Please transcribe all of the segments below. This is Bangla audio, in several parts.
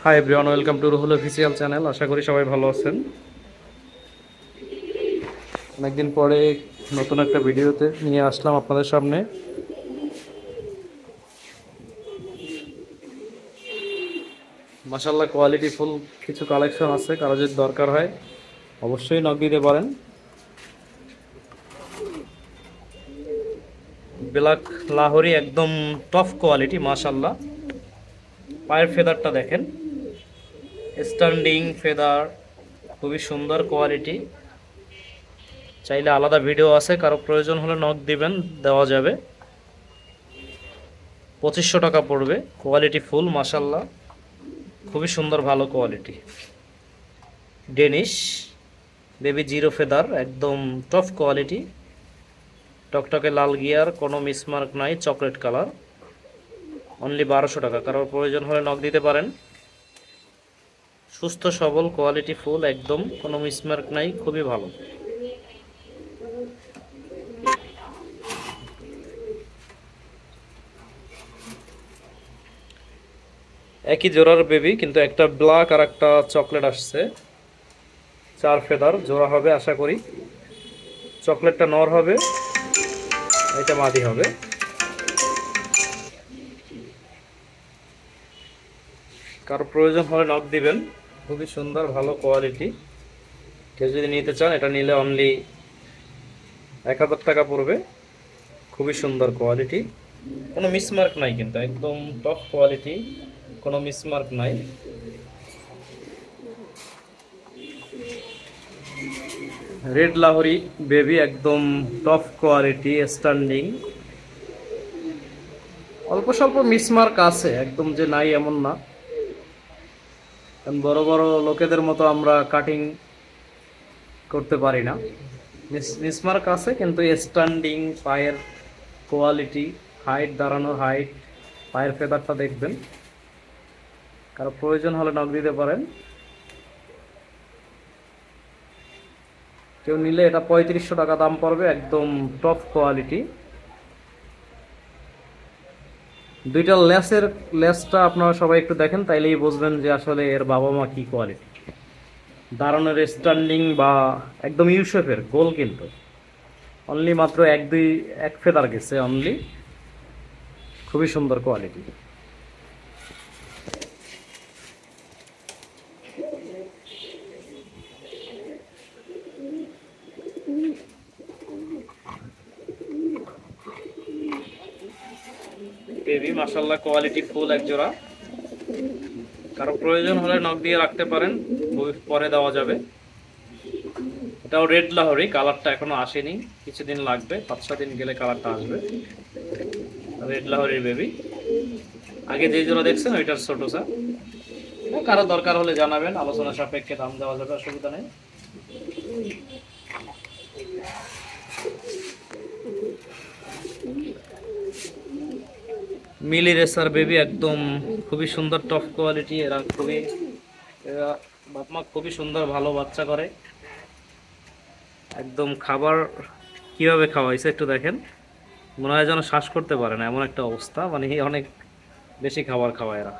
High everyone, welcome to Ruhul official channel. আশা করি সবাই ভালো আছেন। অনেকদিন পরে নতুন একটা ভিডিওতে নিয়ে আসলাম আপনাদের সামনে। মাশাআল্লাহ, কোয়ালিটি ফুল কিছু কালেকশন আছে, কারো যদি দরকার হয় অবশ্যই নক দিতে পারেন। ব্ল্যাক লাহোরি একদম টপ কোয়ালিটি মাশাআল্লাহ। পায়ের ফেদারটা দেখেন, স্ট্যান্ডিং ফেদার, খুবই সুন্দর কোয়ালিটি। চাইলে আলাদা ভিডিও আছে, কারো প্রয়োজন হলে নক দিবেন, দেওয়া যাবে। 2500 টাকা পড়বে, কোয়ালিটি ফুল মাশাআল্লাহ, খুবই সুন্দর, ভালো quality. Danish baby zero feather, একদম টপ কোয়ালিটি, টকটকে লাল গিয়ার, কোনো মিসমার্ক নাই, চকলেট কালার, অনলি 1200 টাকা। কারোর প্রয়োজন হলে নক দিতে পারেন। সুস্থ সবল কোয়ালিটি ফুল, একদম কোনো মিসমার্ক নাই, খুবই ভালো। একই জোড়ার বেবি, কিন্তু একটা ব্ল্যাক আর একটা চকলেট আসছে। 4 ফেদার জোড়া হবে আশা করি। চকলেটটা নর হবে, এটা মাদি হবে। কারো প্রয়োজন হলে নক দিবেন, খুবই সুন্দর ভালো কোয়ালিটি। কেউ যদি নিতে চান, এটা নিলে অনলি 1000 টাকা পড়বে। খুবই সুন্দর কোয়ালিটি, কোনো মিসমার্ক নাই, কিন্তু একদম টপ কোয়ালিটি, কোনো মিসমার্ক নাই। রেড লাহোরি বেবি, একদম টপ কোয়ালিটি, স্ট্যান্ডিং। অল্প স্বল্প মিসমার্ক আছে, একদম যে নাই এমন না, কারণ বড় বড় লোকেদের মতো আমরা কাটিং করতে পারি না। মিসমার্ক আছে, কিন্তু স্ট্যান্ডিং, পায়ের কোয়ালিটি, হাইট, দাঁড়ানোর হাইট, পায়ের ফেদারটা দেখবেন। কারো প্রয়োজন হলে নক দিতে পারেন। কেউ নিলে এটা 3500 টাকা দাম পড়বে, একদম টপ কোয়ালিটি। দুইটা লেসটা আপনারা সবাই একটু দেখেন, তাইলেই বুঝবেন যে আসলে এর বাবা মা কি কোয়ালিটি। দাঁড়ানোর স্ট্যান্ডিং বা একদম ইউ শেপের গোল, কিন্তু অনলি মাত্র এক ফেদার গেছে অনলি, খুবই সুন্দর কোয়ালিটি। বেবি মাশাআল্লাহ, কোয়ালিটি ফুল এক জোড়া। কারো প্রয়োজন হলে নক দিয়ে রাখতে পারেন, পরে দেওয়া যাবে। এটাও রেড লাহোরি, কালারটা এখনো আসেনি, কিছুদিন লাগবে, 5-6 দিন গেলে কালারটা আসবে। রেড লাহোরির বেবি, আগে যে জোড়া দেখছেন ওইটার ছোট স্যার। কারো দরকার হলে জানাবেন, আলোচনা সাপেক্ষে দাম দেওয়া যাবে, অসুবিধা নেই। মিলি রেসার বেবি, একদম খুবই সুন্দর টপ কোয়ালিটি। এরা বাপমা খুবই সুন্দর ভালো বাচ্চা করে। একদম খাবার কিভাবে খাওয়াইছে একটু দেখেন, মনে হয় যেন শ্বাস করতে পারে না, এমন একটা অবস্থা, মানে অনেক বেশি খাবার খাওয়ায় এরা।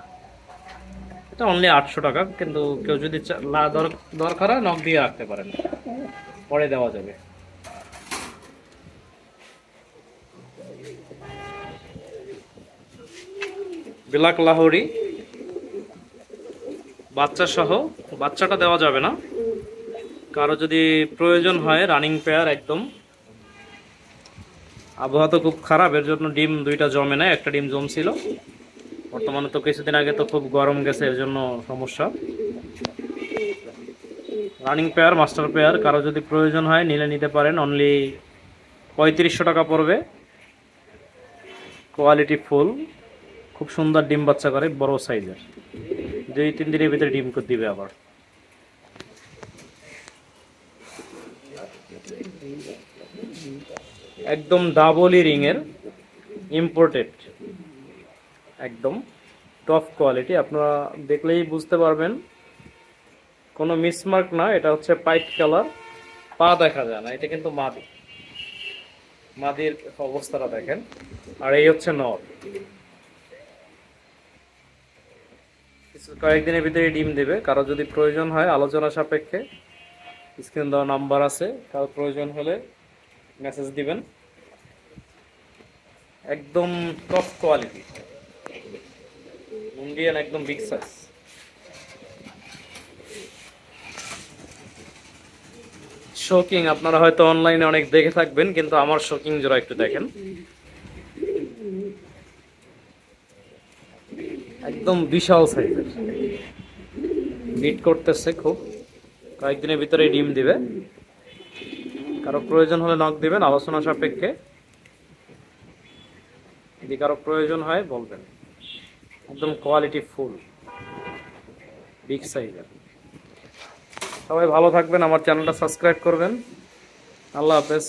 এটা অনলি 800 টাকা, কিন্তু কেউ যদি দরকার হয় নক দিয়ে রাখতে পারেন, পরে দেওয়া যাবে। ব্ল্যাক লাহোরি বাচ্চা সহ, বাচ্চাটা দেওয়া যাবে না। কারো যদি প্রয়োজন হয় রানিং পেয়ার, একদম। আবহাওয়া তো খুব খারাপ, এর জন্য ডিম দুইটা জমে না, একটা ডিম জমছিল। বর্তমানে তো কিছুদিন আগে তো খুব গরম গেছে, এর জন্য সমস্যা। রানিং পেয়ার, মাস্টার পেয়ার, কারো যদি প্রয়োজন হয় নিলে নিতে পারেন, অনলি 3500 টাকা পড়বে। কোয়ালিটি ফুল, খুব সুন্দর ডিম বাচ্চা করে, বড় সাইজের, 2-3 দিনের ভিতরে ডিম দিবে আবার। একদম ডাবলি রিং এর, ইম্পোর্টেড, একদম টপ কোয়ালিটি, আপনারা দেখলেই বুঝতে পারবেন, কোনো মিসমার্ক না। এটা হচ্ছে পাইট কালার, পা দেখা যায় না, এটা কিন্তু মাদি। মাদির অবস্থাটা দেখেন, আর এই হচ্ছে নর। কয়েকদিনের ভিতরে ডিম দেবে। কারো যদি প্রয়োজন হয় আলোচনা সাপেক্ষে স্ক্রিন দেওয়া নাম্বার আছে, কারো প্রয়োজন হলে মেসেজ দিবেন। একদম টপ কোয়ালিটি ইন্ডিয়ান, একদম বিগ সাইজ। শোকিং আপনারা হয়তো অনলাইনে অনেক দেখে থাকবেন, কিন্তু আমার শোকিং জোড়া একটু দেখেন, একদম বিশাল সাইজের। বিট করতেছে খুব, কয়েকদিনের ভিতরে ডিম দিবে। কারো প্রয়োজন হলে নক দিবেন আলোচনা সাপেক্ষে, যদি কারো প্রয়োজন হয় বলবেন। একদম কোয়ালিটি ফুল বিগ সাইজের। সবাই ভালো থাকবেন, আমার চ্যানেলটা সাবস্ক্রাইব করবেন। আল্লাহ হাফেজ।